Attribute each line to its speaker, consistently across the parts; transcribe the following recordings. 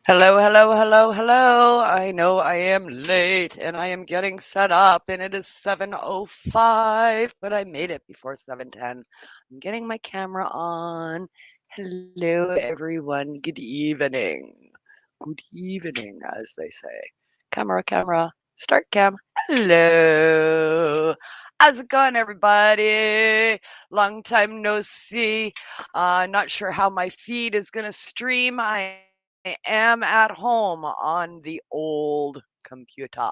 Speaker 1: Hello, hello, hello, hello. I know I am late and I am getting set up and it is 7:05, but I made it before 7:10. I'm getting my camera on. Hello, everyone. Good evening. Good evening, as they say. Camera, camera. Start cam. Hello. How's it going, everybody? Long time no see. Not sure how my feed is going to stream. I am at home on the old computer.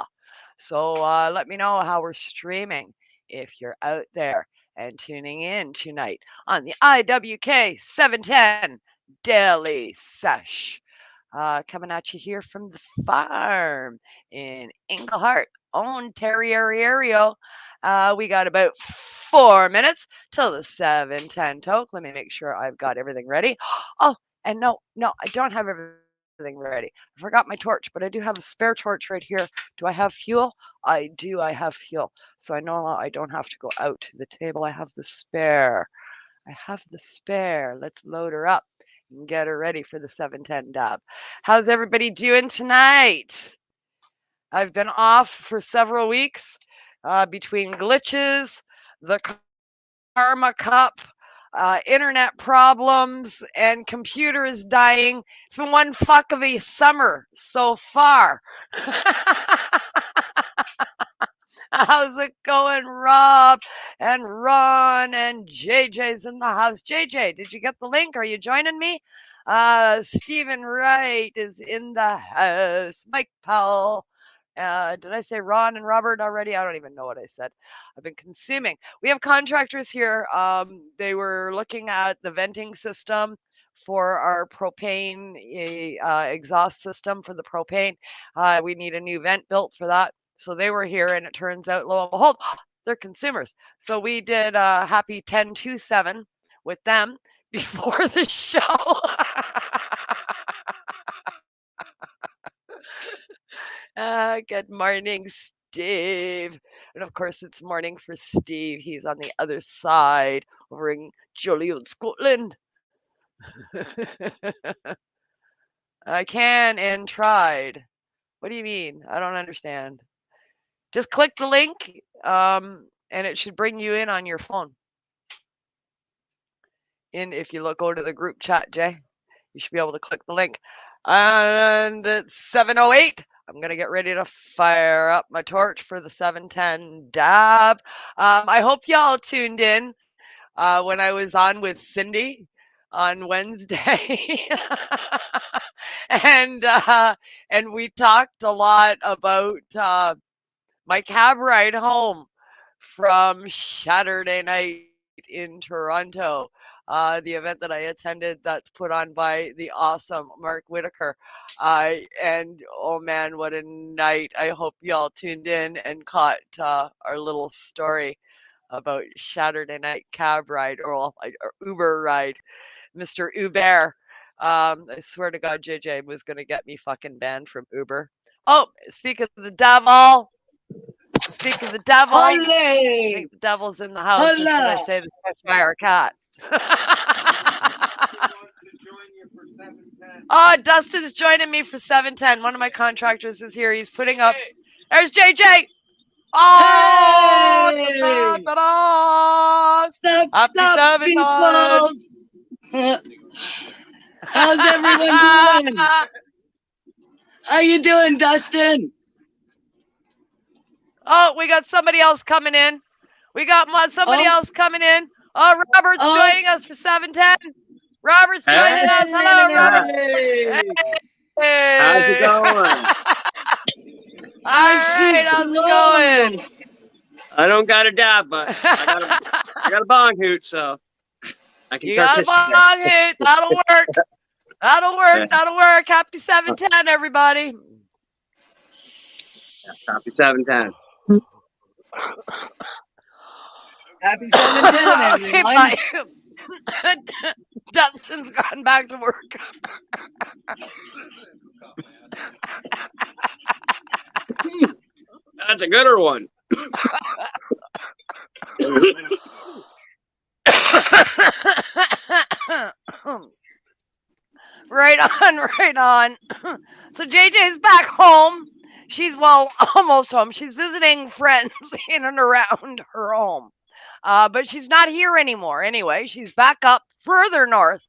Speaker 1: So let me know how we're streaming if you're out there and tuning in tonight on the IWK 710 Daily Sesh. Coming at you here from the farm in Englehart, Ontario. We got about 4 minutes till the 7:10 toke. Let me make sure I've got everything ready. Oh, and no, I don't have everything ready. I forgot my torch, but I do have a spare torch right here. Do I have fuel? I do. I have fuel. So I know I don't have to go out to the table. I have the spare. I have the spare. Let's load her up and get her ready for the 7:10 dab. How's everybody doing tonight? I've been off for several weeks between glitches, the Karma Cup, internet problems, and computer is dying. It's been one fuck of a summer so far. How's it going, Rob and Ron and JJ's in the house? JJ, did you get the link? Are you joining me? Stephen Wright is in the house. Mike Powell. Did I say Ron and Robert already? I don't even know what I said. I've been consuming. We have contractors here. They were looking at the venting system for our propane exhaust system for the propane. We need a new vent built for that. So they were here, and it turns out, lo and behold, they're consumers. So we did happy 10-2-7 with them before the show. Good morning, Steve. And of course, it's morning for Steve. He's on the other side over in jolly old Scotland. I can and tried. What do you mean? I don't understand. Just click the link, and it should bring you in on your phone. And if you go to the group chat, Jay, you should be able to click the link. And it's 7:08. I'm gonna get ready to fire up my torch for the 7:10 dab. I hope y'all tuned in when I was on with Cindy on Wednesday, and uh, and we talked a lot about my cab ride home from Saturday night in Toronto. The event that I attended that's put on by the awesome Mark Whitaker. And oh man, what a night. I hope y'all tuned in and caught our little story about Saturday night cab ride or Uber ride. Mr. Uber. I swear to God, JJ was going to get me fucking banned from Uber. Oh, speak of the devil. Speak of the devil. I
Speaker 2: Hola!
Speaker 1: think the devil's in the house, or should I
Speaker 2: Hola!
Speaker 1: say the Cheshire cat? Oh, Dustin's joining me for 7:10. One of my contractors is here. He's putting up. There's JJ. Oh,
Speaker 2: Hey!
Speaker 1: happy
Speaker 2: Stop,
Speaker 1: 7:10.
Speaker 2: people! How's everyone doing? How you doing, Dustin?
Speaker 1: Oh, we got somebody else coming in. We got somebody
Speaker 2: Oh,
Speaker 1: else coming in. Oh, Robert's
Speaker 2: oh,
Speaker 1: joining us for 7:10. Robert's joining
Speaker 3: Hey,
Speaker 1: us. Hello, Robert.
Speaker 2: hey!
Speaker 3: how's it
Speaker 1: Hey.
Speaker 3: going?
Speaker 1: All
Speaker 2: How's
Speaker 1: right,
Speaker 2: it
Speaker 1: how's it going?
Speaker 2: going?
Speaker 3: I don't got a dab, but I got a bong hoot, so I can
Speaker 1: You got a
Speaker 3: participate.
Speaker 1: bong hit. That'll work. That'll work.
Speaker 3: Yeah,
Speaker 1: That'll work. Happy 7:10, everybody.
Speaker 3: copy 710.
Speaker 2: Happy 710,
Speaker 1: Okay,
Speaker 2: everyone.
Speaker 1: bye. Dustin's gone back to work.
Speaker 3: That's a gooder one.
Speaker 1: Right on, right on. So JJ's back home. She's, well, almost home. She's visiting friends in and around her home. But she's not here anymore. Anyway, she's back up further north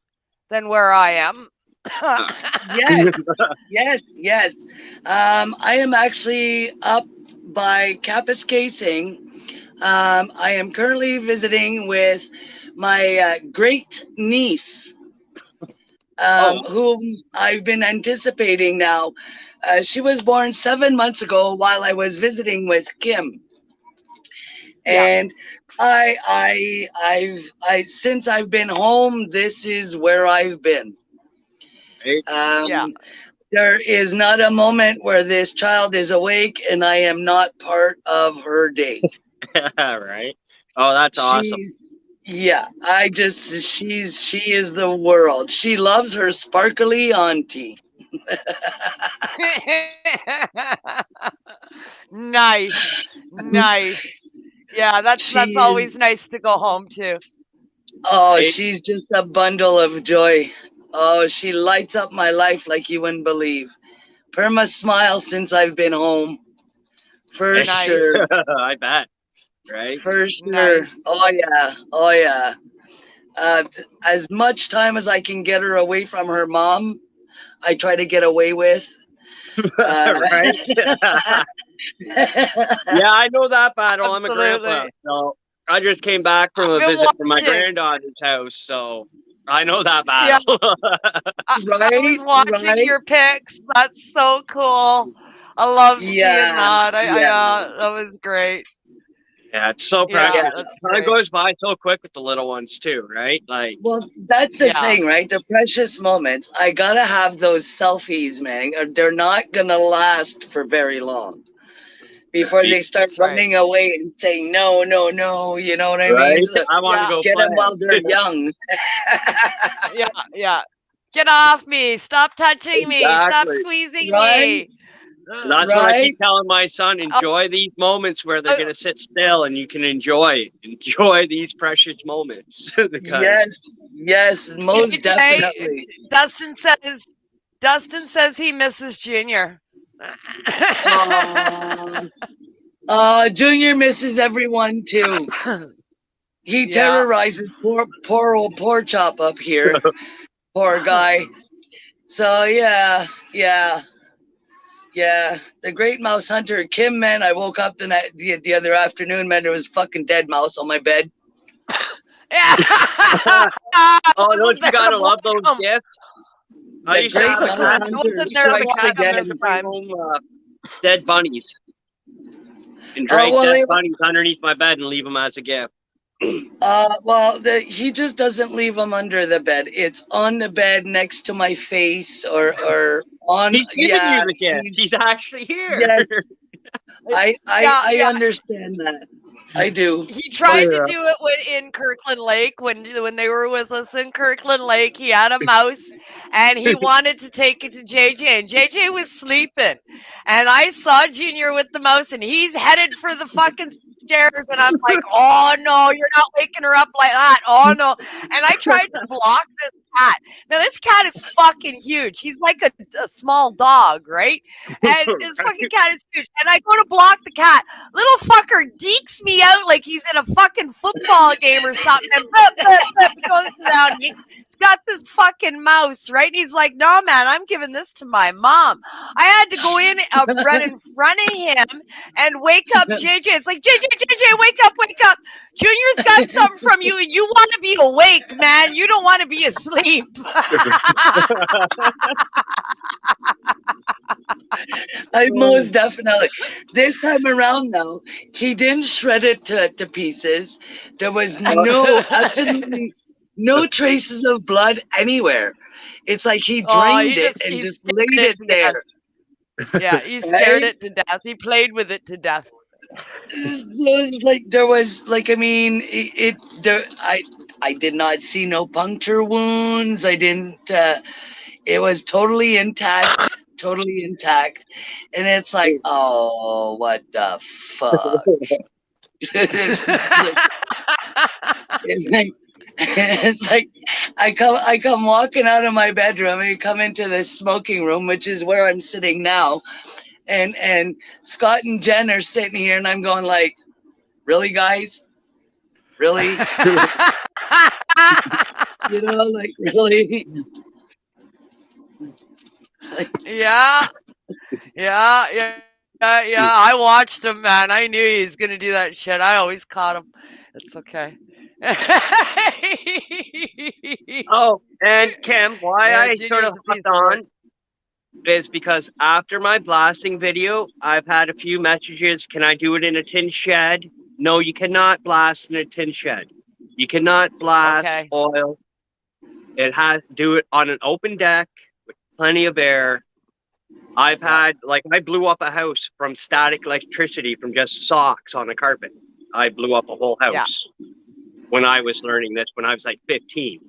Speaker 1: than where I am.
Speaker 2: Yes, yes, yes. I am actually up by Kappas Casing. I am currently visiting with my great niece,
Speaker 3: Oh,
Speaker 2: whom I've been anticipating now. She was born 7 months ago while I was visiting with Kim,
Speaker 1: Yeah,
Speaker 2: and I since I've been home, this is where I've been.
Speaker 3: right.
Speaker 1: yeah.
Speaker 2: Um, there is not a moment where this child is awake and I am not part of her day.
Speaker 3: Right. Oh, that's awesome.
Speaker 2: She's yeah, she is the world. She loves her sparkly auntie.
Speaker 1: Nice, nice. Yeah, that's
Speaker 2: She is
Speaker 1: always nice to go home to.
Speaker 2: oh,
Speaker 3: Right.
Speaker 2: she's just a bundle of joy. Oh, she lights up my life like you wouldn't believe. Perma smile since I've been home. For
Speaker 3: Right.
Speaker 1: Nice,
Speaker 2: sure.
Speaker 3: I bet. Right.
Speaker 2: For sure.
Speaker 1: nice.
Speaker 2: Oh yeah. Oh yeah. As much time as I can get her away from her mom, I try to get away with. Uh,
Speaker 3: Right. Yeah, I know that battle. I'm a grandpa,
Speaker 1: Absolutely.
Speaker 3: so I just came back from
Speaker 1: I've
Speaker 3: a
Speaker 1: been
Speaker 3: visit from my
Speaker 1: watching.
Speaker 3: granddaughter's house, so I know that
Speaker 1: Yeah,
Speaker 3: battle.
Speaker 1: I was
Speaker 2: right,
Speaker 1: watching
Speaker 2: right.
Speaker 1: your pics. That's so cool. I love seeing
Speaker 2: Yeah,
Speaker 1: that.
Speaker 2: yeah,
Speaker 1: That was great.
Speaker 3: Yeah, it's so
Speaker 1: Yeah,
Speaker 2: yeah.
Speaker 3: precious.
Speaker 1: that's
Speaker 3: Time
Speaker 1: great.
Speaker 3: goes by so quick with the little ones too, right? Like,
Speaker 2: Well, that's the
Speaker 1: Yeah,
Speaker 2: thing, right? The precious moments. I gotta have those selfies, man. Or they're not gonna last for very long before
Speaker 3: right,
Speaker 2: they start
Speaker 1: that's right.
Speaker 2: running away and saying no, no, no. You know what I mean?
Speaker 3: right.
Speaker 2: So
Speaker 3: I want to
Speaker 1: Yeah,
Speaker 3: go
Speaker 2: get them
Speaker 3: play.
Speaker 2: while they're young.
Speaker 1: yeah, yeah. Get off me. Stop touching me. Stop
Speaker 3: Exactly.
Speaker 1: squeezing
Speaker 2: Right,
Speaker 1: me.
Speaker 3: That's what I keep
Speaker 2: right.
Speaker 3: telling my son.
Speaker 1: Uh,
Speaker 3: Enjoy these moments where they're
Speaker 1: uh,
Speaker 3: gonna sit still, and you can enjoy these precious moments because
Speaker 2: Yes, yes, most
Speaker 1: JJ,
Speaker 2: definitely.
Speaker 1: Dustin says Dustin says he misses Junior.
Speaker 2: Um, Junior misses everyone too. He
Speaker 1: Yeah.
Speaker 2: terrorizes poor old poor chop up here. Poor guy. So yeah, yeah. The great mouse hunter Kim, man. I woke up the other afternoon, man. There was fucking dead mouse on my bed.
Speaker 1: Yeah.
Speaker 3: oh, don't
Speaker 1: Wasn't
Speaker 3: you
Speaker 1: there to
Speaker 3: gotta love
Speaker 1: block
Speaker 3: those
Speaker 1: him.
Speaker 3: gifts? I
Speaker 2: The
Speaker 3: used to
Speaker 2: great
Speaker 3: have a
Speaker 2: mouse
Speaker 3: cat.
Speaker 1: He
Speaker 2: hunter
Speaker 1: wasn't
Speaker 3: Used
Speaker 1: there
Speaker 3: to
Speaker 1: to
Speaker 3: have a
Speaker 2: strikes
Speaker 1: block
Speaker 3: cat that
Speaker 1: him
Speaker 3: used
Speaker 1: this
Speaker 3: to
Speaker 2: again.
Speaker 3: bring
Speaker 1: time.
Speaker 3: home dead bunnies and
Speaker 2: Oh
Speaker 3: drag
Speaker 2: well,
Speaker 3: dead bunnies underneath my bed and leave them as a gift.
Speaker 2: he just doesn't leave them under the bed. It's on the bed next to my face or on.
Speaker 3: He's giving
Speaker 2: Yeah,
Speaker 3: you the gift.
Speaker 2: he,
Speaker 3: He's actually here.
Speaker 2: yes.
Speaker 1: Yeah,
Speaker 2: I
Speaker 1: yeah.
Speaker 2: understand that. I do.
Speaker 1: He
Speaker 2: I
Speaker 1: tried to do it in Kirkland Lake when they were with us in Kirkland Lake. He had a mouse and he wanted to take it to JJ and JJ was sleeping. And I saw Junior with the mouse and he's headed for the fucking stairs and I'm like, "Oh no, you're not waking her up like that. Oh no." And I tried to block this cat. Now this cat is fucking huge. He's like a small dog, right? And this fucking
Speaker 3: Right?
Speaker 1: cat is huge. And I go to block the cat. Little fucker dekes me out like he's in a fucking football game or something. And blip, blip, blip, he goes down. He's got this fucking mouse, right? And he's like, "No, man, I'm giving this to my mom." I had to go in, run in front of him and wake up JJ. It's like, "JJ, JJ, wake up, wake up. Junior's got something from you, and you want to be awake, man. You don't want to be asleep."
Speaker 2: I most definitely. This time around, though, he didn't shred it to pieces. There was absolutely no traces of blood anywhere. It's like he
Speaker 1: Oh,
Speaker 2: drained it and
Speaker 1: he
Speaker 2: just
Speaker 1: scared
Speaker 2: laid
Speaker 1: it
Speaker 2: it
Speaker 1: to death.
Speaker 2: there.
Speaker 1: Yeah, he scared
Speaker 2: Right?
Speaker 1: it to death. He played with it to death.
Speaker 2: It's like there was like I mean I did not see no puncture wounds. I didn't. It was totally intact, totally intact, and it's like, oh, what the fuck? it's, it's like, it's like It's like I come walking out of my bedroom and come into this smoking room, which is where I'm sitting now, and Scott and Jen are sitting here, and I'm going like, really, guys, really, like really, like,
Speaker 1: Yeah, yeah. I watched him, man. I knew he was gonna do that shit. I always caught him. It's okay.
Speaker 3: Oh, and Kim, why
Speaker 1: Yeah,
Speaker 3: I sort
Speaker 1: Junior's
Speaker 3: of
Speaker 1: a piece
Speaker 3: hopped
Speaker 1: of work.
Speaker 3: on is because after my blasting video, I've had a few messages. Can I do it in a tin shed? No, you cannot blast in a tin shed. You cannot blast
Speaker 1: Okay.
Speaker 3: oil. It has to do it on an open deck with plenty of air. I've
Speaker 1: Yeah.
Speaker 3: had like I blew up a house from static electricity from just socks on a carpet. I blew up a whole
Speaker 1: Yeah.
Speaker 3: house when I was learning this when I was like 15.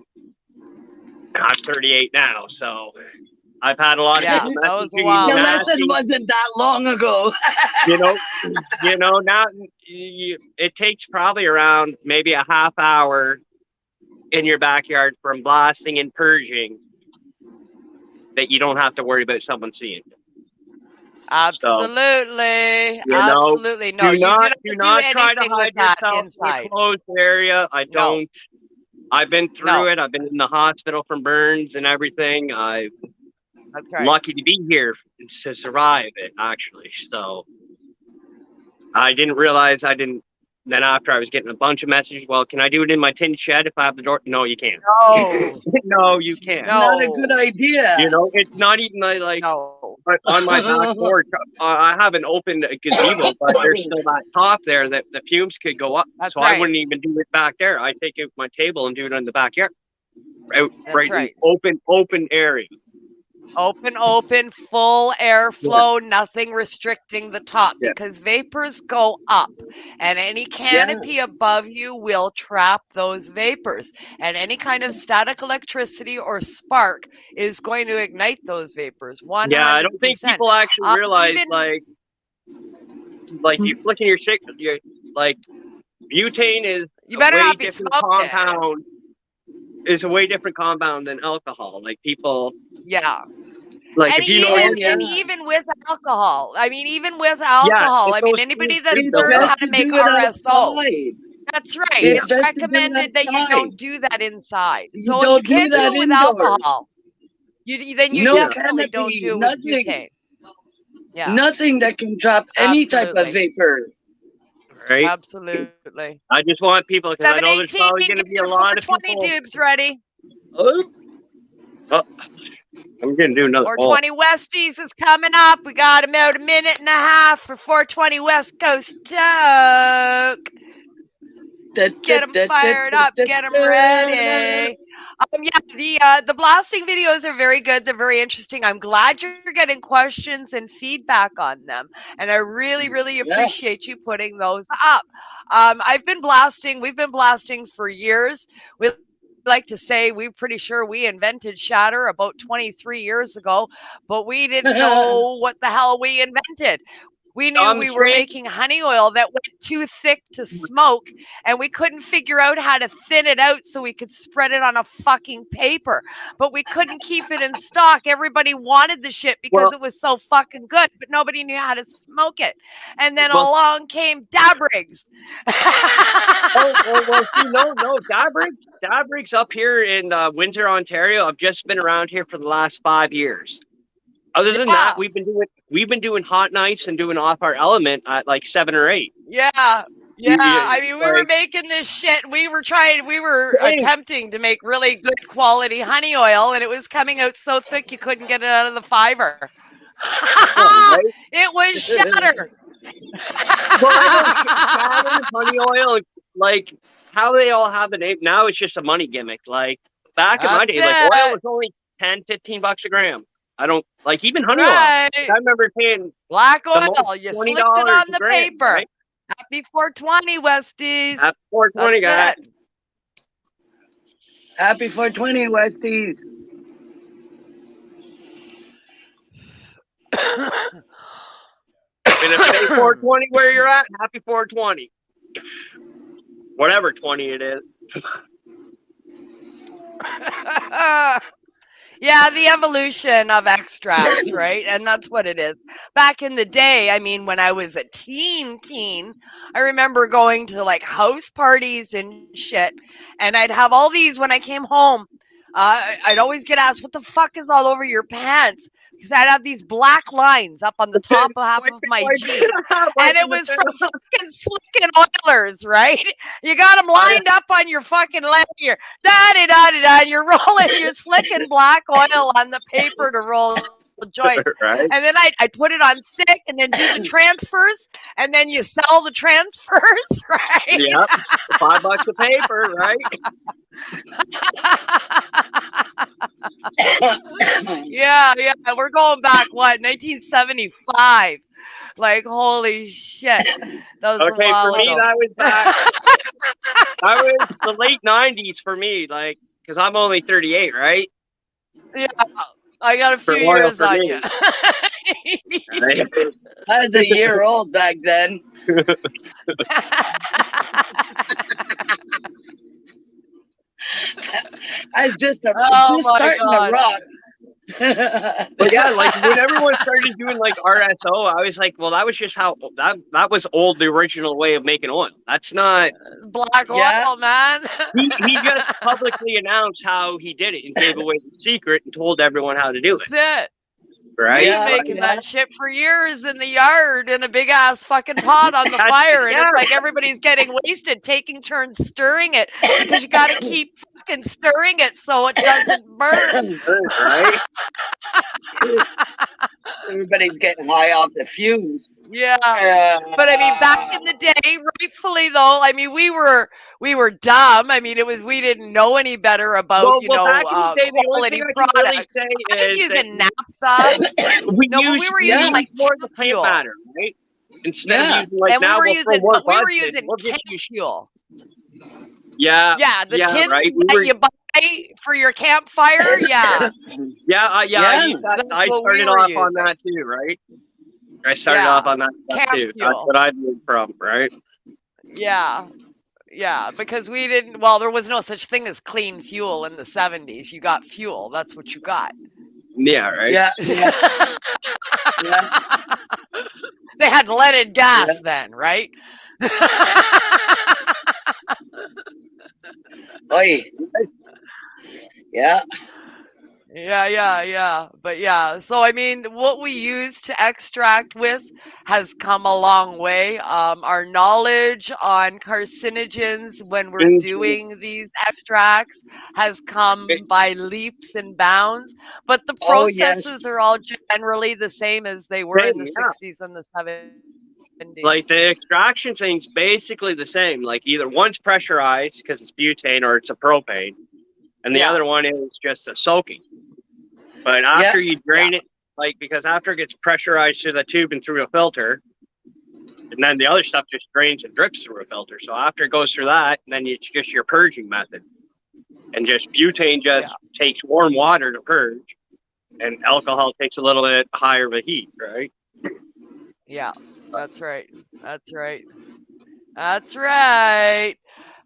Speaker 3: I'm 38 now, so I've had a lot of
Speaker 1: Yeah.
Speaker 3: people
Speaker 1: That was a
Speaker 3: messaging
Speaker 1: while
Speaker 3: and
Speaker 2: the
Speaker 1: ago.
Speaker 2: lesson
Speaker 3: asking,
Speaker 2: wasn't that long ago.
Speaker 3: you know, now it takes probably around maybe a half hour in your backyard from blasting and purging that you don't have to worry about someone seeing it. So,
Speaker 1: Absolutely.
Speaker 3: you know,
Speaker 1: Absolutely. No, you do
Speaker 3: do
Speaker 1: not do
Speaker 3: not try to
Speaker 1: anything with
Speaker 3: hide
Speaker 1: that
Speaker 3: yourself in a
Speaker 1: inside.
Speaker 3: closed area. I
Speaker 1: No.
Speaker 3: don't. I've been through
Speaker 1: No.
Speaker 3: it. I've been in the hospital from burns and everything. I'm
Speaker 1: That's right.
Speaker 3: lucky to be here to survive it, actually. So I didn't realize I didn't. Then after I was getting a bunch of messages, well, can I do it in my tin shed if I have the door? No, you can't.
Speaker 1: No.
Speaker 3: No, you can't.
Speaker 2: Not a good
Speaker 1: No.
Speaker 2: idea.
Speaker 3: It's not even like
Speaker 1: No.
Speaker 3: on my back porch. I have an open gazebo, but there's still that top there that the fumes could go up.
Speaker 1: That's
Speaker 3: So I
Speaker 1: right.
Speaker 3: wouldn't even do it back there. I take out my table and do it in the backyard,
Speaker 1: That's
Speaker 3: right in
Speaker 1: right.
Speaker 3: open area.
Speaker 1: Open, full
Speaker 3: Yeah,
Speaker 1: airflow, nothing restricting the top
Speaker 3: yeah,
Speaker 1: because vapors go up and any
Speaker 2: Yeah.
Speaker 1: canopy above you will trap those vapors. And any kind of static electricity or spark is going to ignite those vapors
Speaker 3: yeah. I don't think
Speaker 1: 100%.
Speaker 3: people actually realize
Speaker 1: Even,
Speaker 3: like you flicking your shit. Like butane is
Speaker 1: you
Speaker 3: a
Speaker 1: better
Speaker 3: way
Speaker 1: not be
Speaker 3: different
Speaker 1: smoking.
Speaker 3: compound. Is a way different compound than alcohol. Like people,
Speaker 1: Yeah.
Speaker 3: like
Speaker 1: And
Speaker 3: if you know
Speaker 2: Oh
Speaker 1: even
Speaker 3: anything,
Speaker 2: yeah.
Speaker 1: and even with alcohol, I mean, even with
Speaker 3: yeah,
Speaker 1: alcohol,
Speaker 3: it
Speaker 1: I mean,
Speaker 3: goes through
Speaker 1: anybody that's
Speaker 2: It's
Speaker 1: learned
Speaker 3: filter.
Speaker 2: best
Speaker 1: how to
Speaker 2: to do
Speaker 1: make
Speaker 2: it
Speaker 1: RSO,
Speaker 2: outside.
Speaker 1: that's right.
Speaker 3: Yeah,
Speaker 2: It's
Speaker 1: It's
Speaker 2: best to do it
Speaker 1: recommended that you
Speaker 2: outside.
Speaker 1: don't do that inside.
Speaker 2: You
Speaker 1: So if you
Speaker 2: don't do
Speaker 1: can't do
Speaker 2: that
Speaker 1: it with
Speaker 2: indoors.
Speaker 1: alcohol, then you
Speaker 2: No
Speaker 3: yeah.
Speaker 1: definitely don't
Speaker 2: canopy,
Speaker 1: do it with
Speaker 2: nothing.
Speaker 1: butane. Yeah,
Speaker 2: Nothing that can trap any type of
Speaker 1: absolutely.
Speaker 2: vapor.
Speaker 3: Right.
Speaker 1: Absolutely.
Speaker 3: I just want people because I know there's
Speaker 1: 718,
Speaker 3: probably going to
Speaker 1: get
Speaker 3: be a
Speaker 1: your
Speaker 3: lot of
Speaker 1: 420
Speaker 3: people.
Speaker 1: tubes ready.
Speaker 3: Oh, oh I'm going to do another. Oh,
Speaker 1: 420 Westies is coming up. We got about a minute and a half for 420 West Coast Toke.
Speaker 2: Da, da,
Speaker 1: Get them
Speaker 2: da, da,
Speaker 1: fired
Speaker 2: da,
Speaker 1: up.
Speaker 2: da,
Speaker 1: Get them
Speaker 2: da.
Speaker 1: ready. The blasting videos are very good. They're very interesting. I'm glad you're getting questions and feedback on them, and I really
Speaker 2: Yeah.
Speaker 1: appreciate you putting those up. I've been blasting. We've been blasting for years. We like to say we're pretty sure we invented shatter about 23 years ago, but we didn't know what the hell we invented. We knew we
Speaker 3: I'm
Speaker 1: were
Speaker 3: saying,
Speaker 1: making honey oil that went too thick to smoke, and we couldn't figure out how to thin it out so we could spread it on a fucking paper. But we couldn't keep it in stock. Everybody wanted the shit because
Speaker 3: well,
Speaker 1: it was so fucking good, but nobody knew how to smoke it. And then
Speaker 3: well,
Speaker 1: along came dab rigs.
Speaker 3: well. See, no, Dabrig's up here in Windsor, Ontario. I've just been around here for the last 5 years. Other than that,
Speaker 1: Yeah,
Speaker 3: we've been doing hot nights and doing off our element at like 7 or 8.
Speaker 1: yeah. Yeah, I mean, we were
Speaker 3: Like
Speaker 1: making this shit. We were
Speaker 3: same,
Speaker 1: attempting to make really good quality honey oil, and it was coming out so thick you couldn't get it out of the fiber.
Speaker 3: right?
Speaker 1: It was shatter.
Speaker 3: Well, I know shatter, honey oil, like how they all have the name. Now it's just a money gimmick. Like back in my
Speaker 1: That's
Speaker 3: day, like oil
Speaker 1: it.
Speaker 3: was only 10, $15 a gram. I don't like even honey oil. Like,
Speaker 1: Right.
Speaker 3: I remember paying
Speaker 1: Black
Speaker 3: the most
Speaker 1: oil. You
Speaker 3: twenty
Speaker 1: slicked it
Speaker 3: dollars
Speaker 1: on
Speaker 3: a
Speaker 1: the
Speaker 3: gram,
Speaker 1: paper.
Speaker 3: right?
Speaker 1: Happy 420, Westies.
Speaker 3: At 420
Speaker 1: That's
Speaker 3: guy.
Speaker 1: it.
Speaker 2: Happy 420, Westies.
Speaker 3: And if it ain't 420 where you're at, happy 420. Whatever 20 it is.
Speaker 1: Yeah, the evolution of extracts, right? And that's what it is. Back in the day, I mean, when I was a teen, I remember going to like house parties and shit, and I'd have all these when I came home. I'd always get asked, "What the fuck is all over your pants?" Because I'd have these black lines up on the top of half
Speaker 3: Why,
Speaker 1: of my
Speaker 3: why
Speaker 1: jeans,
Speaker 3: right
Speaker 1: and it
Speaker 3: in the
Speaker 1: was from
Speaker 3: middle?
Speaker 1: fucking Slick Oilers, right? You got them
Speaker 3: I,
Speaker 1: lined up on your fucking leg. You're da da da da da. You're rolling, you're slicking black oil on the paper to roll joints, and then I'd
Speaker 3: right?
Speaker 1: put it on sick, and then do the transfers, and then you sell the transfers, right?
Speaker 3: Yep. $5 a paper, right?
Speaker 1: Yeah, yeah. We're going back what 1975. Like holy shit, that was a
Speaker 3: Okay, for
Speaker 1: while
Speaker 3: me,
Speaker 1: ago.
Speaker 3: that was back. That was the late '90s for me, like, because I'm only 38, right?
Speaker 1: Yeah, I got a few
Speaker 3: For oil
Speaker 1: years
Speaker 3: for
Speaker 1: on you.
Speaker 3: me, right?
Speaker 2: I was a year old back then. I was
Speaker 1: Oh
Speaker 2: just
Speaker 1: my
Speaker 2: starting to
Speaker 1: god.
Speaker 2: rock.
Speaker 3: But yeah, like when everyone started doing like RSO, I was like, well, that was just how that was old, the original way of making oil. That's not.
Speaker 1: Black
Speaker 2: Yeah,
Speaker 1: oil, man.
Speaker 3: He just publicly announced how he did it and gave away the secret and told everyone how to do it,
Speaker 1: That's it. We've
Speaker 3: right?
Speaker 1: been
Speaker 2: yeah,
Speaker 1: making
Speaker 3: Like,
Speaker 2: yeah.
Speaker 1: that shit for years in the yard in a big ass fucking pot on the
Speaker 3: that's
Speaker 1: fire, and
Speaker 3: yeah,
Speaker 1: it's like everybody's getting wasted, taking turns stirring it because you got to keep fucking stirring it so it doesn't burn.
Speaker 3: right.
Speaker 2: Everybody's getting high off the fumes.
Speaker 1: Yeah.
Speaker 2: Uh,
Speaker 1: But I mean, back in the day, rightfully though, I mean, we were dumb. I mean, it was we didn't know any better about
Speaker 3: Well, back in the day, the only thing
Speaker 1: quality
Speaker 3: I can really
Speaker 1: products.
Speaker 3: say
Speaker 1: I was
Speaker 3: is that
Speaker 1: using napsa.
Speaker 3: we
Speaker 1: No, but
Speaker 3: use
Speaker 1: we were
Speaker 3: we
Speaker 1: using
Speaker 2: yeah,
Speaker 3: use
Speaker 1: like
Speaker 3: more of the
Speaker 1: camp
Speaker 3: plant
Speaker 1: fuel,
Speaker 3: matter, right? Instead of
Speaker 2: yeah,
Speaker 3: using like
Speaker 1: and we
Speaker 3: now
Speaker 1: were
Speaker 3: we'll throw
Speaker 1: using,
Speaker 3: more
Speaker 1: but we were
Speaker 3: buds in.
Speaker 1: using
Speaker 3: We'll just
Speaker 1: camp
Speaker 3: use
Speaker 1: fuel.
Speaker 3: yeah,
Speaker 1: Yeah, the
Speaker 3: yeah,
Speaker 1: tins
Speaker 3: right. We
Speaker 1: that
Speaker 3: were
Speaker 1: you buy for your campfire. Yeah,
Speaker 3: yeah. I
Speaker 2: yeah.
Speaker 3: used that.
Speaker 1: that's
Speaker 3: I
Speaker 1: what we
Speaker 3: started
Speaker 1: were
Speaker 3: off on
Speaker 1: using.
Speaker 3: that too, right? I started off
Speaker 1: Yeah,
Speaker 3: on that stuff
Speaker 1: camp
Speaker 3: too. That's
Speaker 1: fuel.
Speaker 3: what I learned from, right?
Speaker 1: Yeah, yeah, because we didn't. Well, there was no such thing as clean fuel in the 70s. You got fuel. That's what you got.
Speaker 3: Yeah, right.
Speaker 2: Yeah, yeah, yeah,
Speaker 1: They had leaded
Speaker 2: yeah.
Speaker 1: gas then, right?
Speaker 2: Oi, yeah.
Speaker 1: Yeah, yeah, yeah. But yeah, so I mean, what we use to extract with has come a long way. Our knowledge on carcinogens when we're
Speaker 3: Mhm.
Speaker 1: doing these extracts has come by leaps and bounds, but the
Speaker 2: Oh yes.
Speaker 1: processes are all generally the same as they were in
Speaker 3: Same,
Speaker 1: the
Speaker 3: yeah.
Speaker 1: 60s and the 70s.
Speaker 3: Like the extraction thing's basically the same. Like either one's pressurized because it's butane or it's a propane, and the
Speaker 1: Yeah,
Speaker 3: other one is just a soaking. But
Speaker 2: Yeah,
Speaker 3: after you
Speaker 1: yeah,
Speaker 3: drain it, like because after it gets pressurized through the tube and through a filter, and then the other stuff just drains and drips through a filter. So after it goes through that, then it's just your purging method. And just butane
Speaker 1: yeah,
Speaker 3: just takes warm water to purge, and alcohol takes a little bit higher of a heat, right?
Speaker 1: yeah. That's right. That's right. That's right.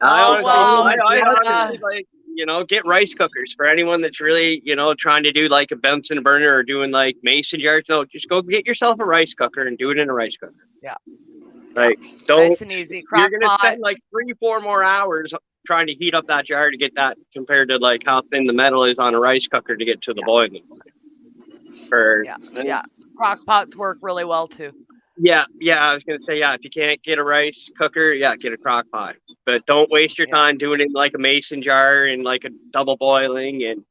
Speaker 3: I
Speaker 1: Oh
Speaker 3: honestly,
Speaker 1: well,
Speaker 2: um,
Speaker 1: it's
Speaker 3: I
Speaker 1: been
Speaker 3: honestly like, get rice cookers for anyone that's really, trying to do like a Bunsen burner or doing like mason jars. No, just go get yourself a rice cooker and do it in a rice cooker.
Speaker 1: yeah, yeah.
Speaker 3: Like, don't
Speaker 1: Nice and easy.
Speaker 3: you're
Speaker 1: Crock
Speaker 3: gonna
Speaker 1: pot.
Speaker 3: spend like 3, 4 more hours trying to heat up that jar to get that compared to like how thin the metal is on a rice cooker to get to the
Speaker 1: Yeah,
Speaker 3: boiling point. For
Speaker 1: yeah, yeah. Crock pots work really well too.
Speaker 3: yeah, I was gonna say yeah. If you can't get a rice cooker, yeah, get a crock pot. But don't waste your
Speaker 1: Yeah.
Speaker 3: time doing it in like a mason jar and like a double boiling. And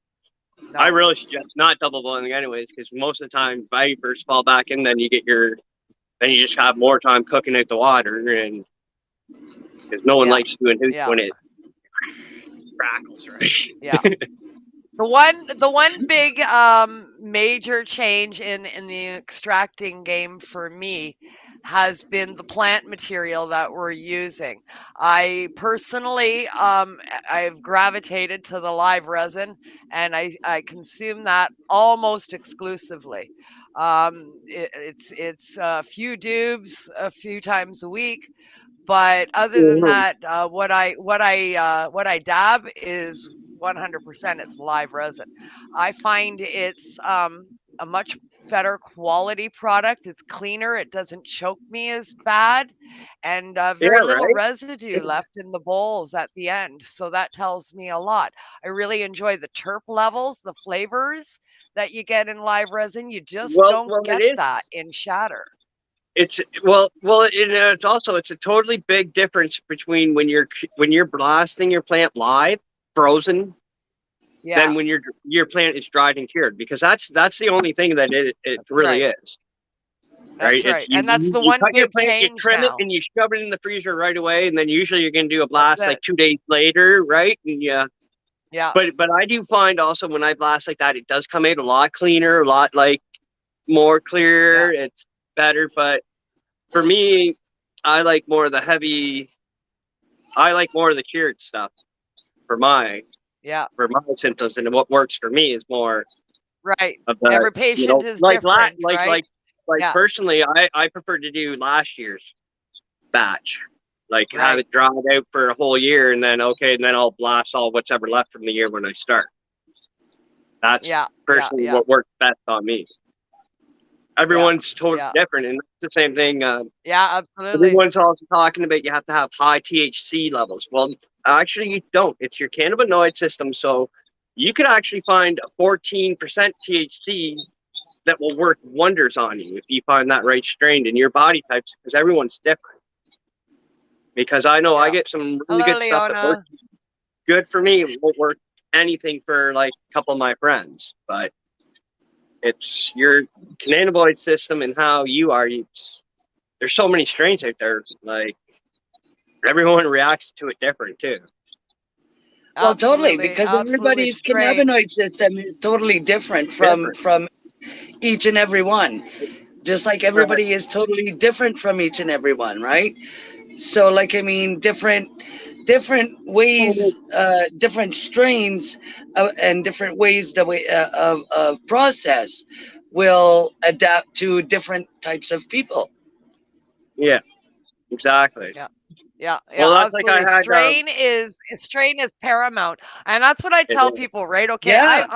Speaker 3: I
Speaker 1: No.
Speaker 3: really suggest not double boiling anyways, because most of the time vapors fall back in. Then you just have more time cooking out the water, and because no one
Speaker 1: Yeah.
Speaker 3: likes doing hooch
Speaker 1: Yeah.
Speaker 3: when it crackles,
Speaker 1: Yeah.
Speaker 3: right?
Speaker 1: The one big major change in the extracting game for me has been the plant material that we're using. I personally I've gravitated to the live resin, and I consume that almost exclusively. It's a few dubs a few times a week, but other than
Speaker 3: Mhm.
Speaker 1: that, what I dab is 100% it's live resin. I find it's a much better quality product. It's cleaner. It doesn't choke me as bad, and
Speaker 3: Yeah,
Speaker 1: very little
Speaker 3: right.
Speaker 1: residue left in the bowls at the end. So that tells me a lot. I really enjoy the terp levels, the flavors that you get in live resin. You just don't
Speaker 3: Well, it
Speaker 1: get
Speaker 3: is.
Speaker 1: that in shatter.
Speaker 3: It's it's also it's a totally big difference between when you're blasting your plant live, frozen, than
Speaker 1: Yeah,
Speaker 3: when your plant is dried and cured, because that's the only thing that it
Speaker 1: that's
Speaker 3: really
Speaker 1: right.
Speaker 3: is. Right?
Speaker 1: That's
Speaker 3: It's
Speaker 1: right. And that's the
Speaker 3: you
Speaker 1: one
Speaker 3: cut your
Speaker 1: big
Speaker 3: plant, you
Speaker 1: change
Speaker 3: trim it,
Speaker 1: now.
Speaker 3: and you shove it in the freezer right away, and then usually you're going to do a
Speaker 1: That's
Speaker 3: blast like
Speaker 1: it.
Speaker 3: 2 days later, right? And yeah,
Speaker 1: Yeah,
Speaker 3: but I do find also when I blast like that, it does come out a lot cleaner, a lot like more
Speaker 1: yeah,
Speaker 3: clear. It's better, but for me, I like more of the heavy. I like more of the cured stuff for my
Speaker 1: yeah.
Speaker 3: symptoms, and what works for me is more
Speaker 1: Right.
Speaker 3: of the,
Speaker 1: Every patient is
Speaker 3: like
Speaker 1: different, right? Yeah,
Speaker 3: personally, I prefer to do last year's batch, like have
Speaker 1: right.
Speaker 3: it dried out for a whole year, and then okay, and then I'll blast all what's ever left from the year when I start. That's
Speaker 1: Yeah, yeah,
Speaker 3: personally
Speaker 1: yeah.
Speaker 3: what works best on me.
Speaker 1: Yeah,
Speaker 3: Everyone's totally
Speaker 1: yeah.
Speaker 3: different, and it's the same thing.
Speaker 1: Yeah, absolutely.
Speaker 3: Everyone's also talking about you have to have high THC levels. Well, actually, you don't. It's your cannabinoid system, so you could actually find a 14% THC that will work wonders on you if you find that right strain in your body types, because everyone's different. Because I know I
Speaker 1: Yeah.
Speaker 3: get some really
Speaker 1: Hello,
Speaker 3: good stuff that works
Speaker 1: Leona.
Speaker 3: good for me, won't work anything for like a couple of my friends, but it's your cannabinoid system and how you are. There's so many strains out there. Like everyone reacts to it different too.
Speaker 2: Well, totally,
Speaker 1: Absolutely,
Speaker 2: because
Speaker 1: absolutely.
Speaker 2: everybody's
Speaker 1: Strain.
Speaker 2: cannabinoid system is totally different
Speaker 3: Different,
Speaker 2: from each and every one. Just like
Speaker 3: right?
Speaker 2: everybody is totally different from each and every one, right? So, like, I mean, different ways, different strains, and different ways of process will adapt to different types of people.
Speaker 3: Yeah, exactly.
Speaker 1: Yeah. Yeah,
Speaker 3: Well,
Speaker 1: yeah,
Speaker 3: that's like I
Speaker 1: absolutely.
Speaker 3: had.
Speaker 1: Strain is paramount, and that's what I
Speaker 3: It
Speaker 1: tell
Speaker 3: is.
Speaker 1: people, right? Okay,
Speaker 2: Yeah,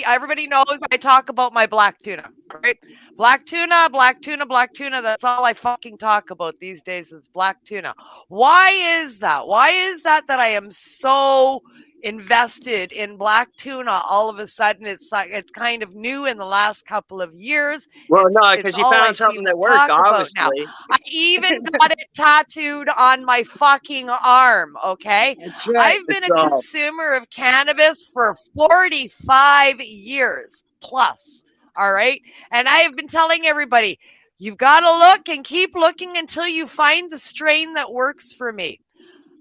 Speaker 1: everybody knows I talk about my black tuna, right? Black tuna, black tuna, black tuna. That's all I fucking talk about these days is black tuna. Why is that? Why is that I am so invested in black tuna all of a sudden? It's like it's kind of new in the last couple of years.
Speaker 3: Well, no,
Speaker 1: It's
Speaker 3: because you
Speaker 1: all I
Speaker 3: found
Speaker 1: seem
Speaker 3: something
Speaker 1: to
Speaker 3: that worked,
Speaker 1: talk about now.
Speaker 3: obviously.
Speaker 1: I even got it tattooed on my fucking arm, okay?
Speaker 2: that's right.
Speaker 1: I've been a
Speaker 3: So,
Speaker 1: consumer of cannabis for 45 years plus, all right? And I have been telling everybody, you've got to look and keep looking until you find the strain that works for me.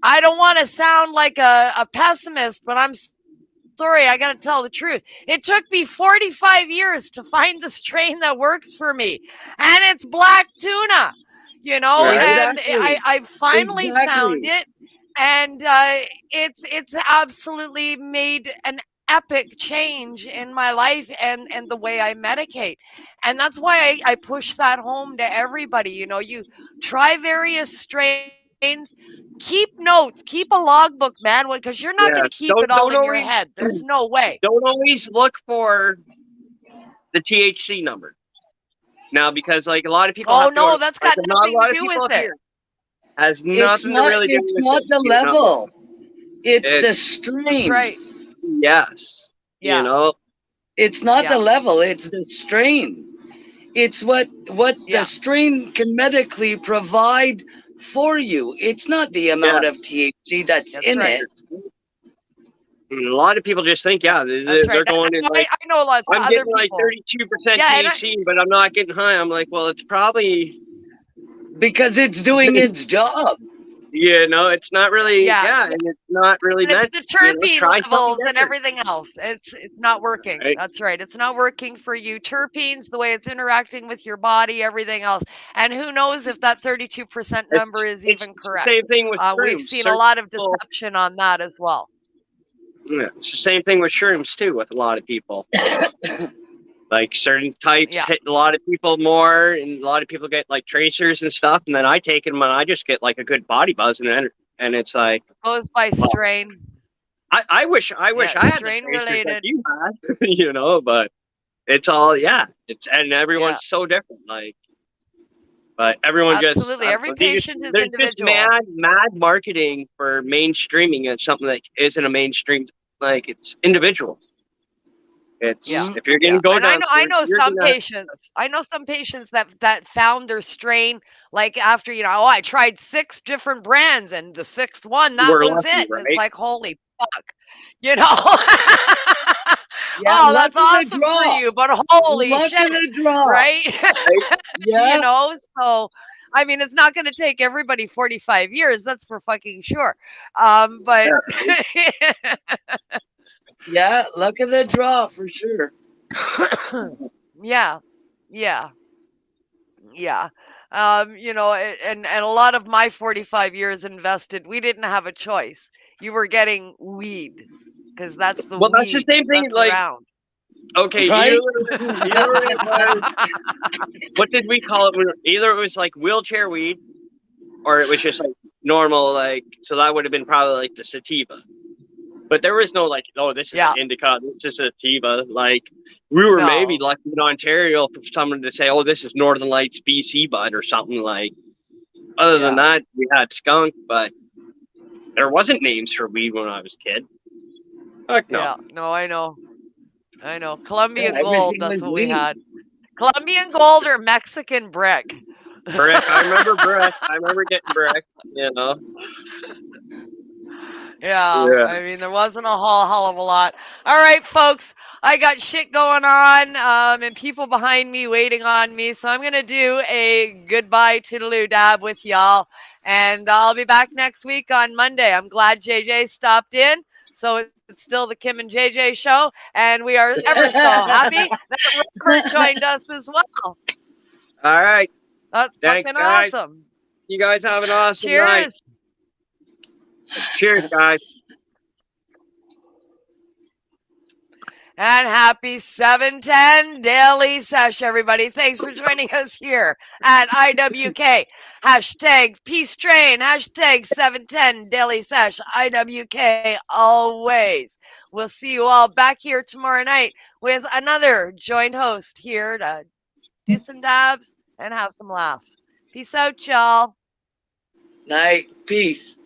Speaker 1: I don't want to sound like a pessimist, but I'm sorry, I got to tell the truth. It took me 45 years to find the strain that works for me, and it's black tuna,
Speaker 3: right?
Speaker 1: and I
Speaker 2: Exactly.
Speaker 1: finally found
Speaker 2: Exactly.
Speaker 1: it, and it's absolutely made an epic change in my life and the way I medicate. And that's why I push that home to everybody. You try various strains, keep notes, keep a logbook, man, because you're not going to keep
Speaker 3: Yeah.
Speaker 1: it all in your
Speaker 3: Don't
Speaker 1: head.
Speaker 3: always
Speaker 1: There's no way.
Speaker 3: don't always look for the THC number now, because like a lot of people
Speaker 1: Oh
Speaker 3: have to go
Speaker 1: no,
Speaker 3: to,
Speaker 1: that's
Speaker 3: like
Speaker 1: got
Speaker 3: not a
Speaker 1: nothing to
Speaker 3: lot of
Speaker 1: do
Speaker 3: people
Speaker 1: with
Speaker 3: up
Speaker 1: it.
Speaker 3: here has nothing to really do
Speaker 2: It's
Speaker 3: with
Speaker 2: not
Speaker 3: it.
Speaker 2: the
Speaker 3: You know,
Speaker 2: level. It's
Speaker 3: it
Speaker 2: the
Speaker 1: That's
Speaker 2: strain.
Speaker 1: right.
Speaker 3: yes, you
Speaker 1: Yeah.
Speaker 3: know,
Speaker 2: It's not the
Speaker 1: Yeah.
Speaker 2: level, it's the strain. It's what the
Speaker 1: Yeah.
Speaker 2: strain can medically provide for you. It's not the
Speaker 3: yeah.
Speaker 2: amount of THC that's
Speaker 1: That's
Speaker 2: in
Speaker 1: right.
Speaker 2: it.
Speaker 3: And a lot of people just think,
Speaker 1: Yeah.
Speaker 3: yeah,
Speaker 1: That's right.
Speaker 3: they're going in like
Speaker 1: I know lots of
Speaker 3: I'm
Speaker 1: other
Speaker 3: getting like
Speaker 1: people.
Speaker 3: 32%
Speaker 1: Yeah, and
Speaker 3: THC, but I'm not getting high. I'm like, well, it's probably
Speaker 2: Because it's doing its job.
Speaker 3: it's not really,
Speaker 1: yeah,
Speaker 3: yeah, and it's not really
Speaker 1: and it's
Speaker 3: meant,
Speaker 1: the terpene
Speaker 3: try something
Speaker 1: levels and
Speaker 3: different,
Speaker 1: everything else. It's not working.
Speaker 3: right?
Speaker 1: That's right. It's not working for you. Terpenes, the way it's interacting with your body, everything else. And who knows if that 32% number is
Speaker 3: It's
Speaker 1: even
Speaker 3: the same
Speaker 1: correct.
Speaker 3: thing with
Speaker 1: We've
Speaker 3: shrooms.
Speaker 1: seen a
Speaker 3: Certain
Speaker 1: lot of
Speaker 3: people,
Speaker 1: deception on that as well.
Speaker 3: yeah, it's the same thing with shrooms too. With a lot of people, like certain types
Speaker 1: Yeah.
Speaker 3: hit a lot of people more, and a lot of people get like tracers and stuff. And then I take them, and I just get like a good body buzz, and it's like,
Speaker 1: Goes by
Speaker 3: well,
Speaker 1: strain.
Speaker 3: I wish
Speaker 1: Yeah,
Speaker 3: I had the
Speaker 1: strain
Speaker 3: patience that
Speaker 1: related.
Speaker 3: you had, but it's all yeah. It's and everyone's
Speaker 1: Yeah,
Speaker 3: so different. Like, but everyone just
Speaker 1: absolutely.
Speaker 3: I don't
Speaker 1: Every
Speaker 3: know. They just
Speaker 1: patient is
Speaker 3: there's just
Speaker 1: individual.
Speaker 3: mad marketing for mainstreaming as something that isn't a mainstream. Like it's individual.
Speaker 1: Yeah.
Speaker 3: It's
Speaker 2: Mm.
Speaker 3: if you're
Speaker 1: Yeah.
Speaker 3: gonna go
Speaker 1: And I
Speaker 3: down
Speaker 1: know I
Speaker 3: search,
Speaker 1: know
Speaker 3: you're
Speaker 1: some
Speaker 3: gonna
Speaker 1: patients. I know some patients that found their strain like after, oh, I tried 6 different brands and the 6th one, that
Speaker 3: we're
Speaker 1: was
Speaker 3: lucky,
Speaker 1: it. And it's
Speaker 3: right?
Speaker 1: like, holy fuck. You know?
Speaker 2: Yeah,
Speaker 1: Oh,
Speaker 2: luck
Speaker 1: that's
Speaker 2: of the
Speaker 1: awesome for
Speaker 2: draw.
Speaker 1: you, but holy
Speaker 2: Luck of
Speaker 1: shit,
Speaker 2: the draw.
Speaker 1: right?
Speaker 3: Right?
Speaker 2: Yeah,
Speaker 1: So I mean, it's not going to take everybody 45 years, that's for fucking sure. But
Speaker 3: Yeah.
Speaker 2: yeah, luck of the draw for sure.
Speaker 1: yeah. Yeah. Yeah. And a lot of my 45 years invested, we didn't have a choice. You were getting weed because that's the
Speaker 3: Well, that's the
Speaker 1: weed
Speaker 3: same thing.
Speaker 1: that's
Speaker 3: Like,
Speaker 1: around.
Speaker 3: okay,
Speaker 2: Right?
Speaker 3: either it was what did we call it? Either it was like wheelchair weed, or it was just like normal, like so that would have been probably like the sativa. But there was no like, oh, this is an
Speaker 1: Yeah.
Speaker 3: indica, this is a sativa. Like we were maybe
Speaker 1: No.
Speaker 3: lucky in Ontario for someone to say, oh, this is Northern Lights BC bud or something like. Other than
Speaker 1: Yeah.
Speaker 3: that, we had skunk, but there wasn't names for weed when I was a kid. Fuck no.
Speaker 1: Yeah. No, I know. I know. Colombian gold,
Speaker 2: Everything
Speaker 1: that's
Speaker 2: was
Speaker 1: what we
Speaker 2: weed.
Speaker 1: had. Colombian gold or Mexican brick.
Speaker 3: Brick. I remember brick. I remember getting brick. You know.
Speaker 1: Yeah,
Speaker 3: Yeah.
Speaker 1: I mean, there wasn't a whole hell of a lot. All right, folks, I got shit going on, and people behind me waiting on me, so I'm gonna do a goodbye toodaloo dab with y'all, and I'll be back next week on Monday. I'm glad JJ stopped in, so it's still the Kim and JJ show, and we are ever so happy that Robert joined us as well.
Speaker 3: All right.
Speaker 1: That's
Speaker 3: Thanks,
Speaker 1: fucking
Speaker 3: guys.
Speaker 1: awesome.
Speaker 3: You guys have an awesome night.
Speaker 1: Cheers.
Speaker 3: Cheers, guys.
Speaker 1: And happy 710 Daily Sesh, everybody. Thanks for joining us here at IWK. Hashtag Peace Train. Hashtag 710 Daily Sesh. IWK always. We'll see you all back here tomorrow night with another joint host here to do some dabs and have some laughs. Peace out, y'all.
Speaker 2: Night. Peace.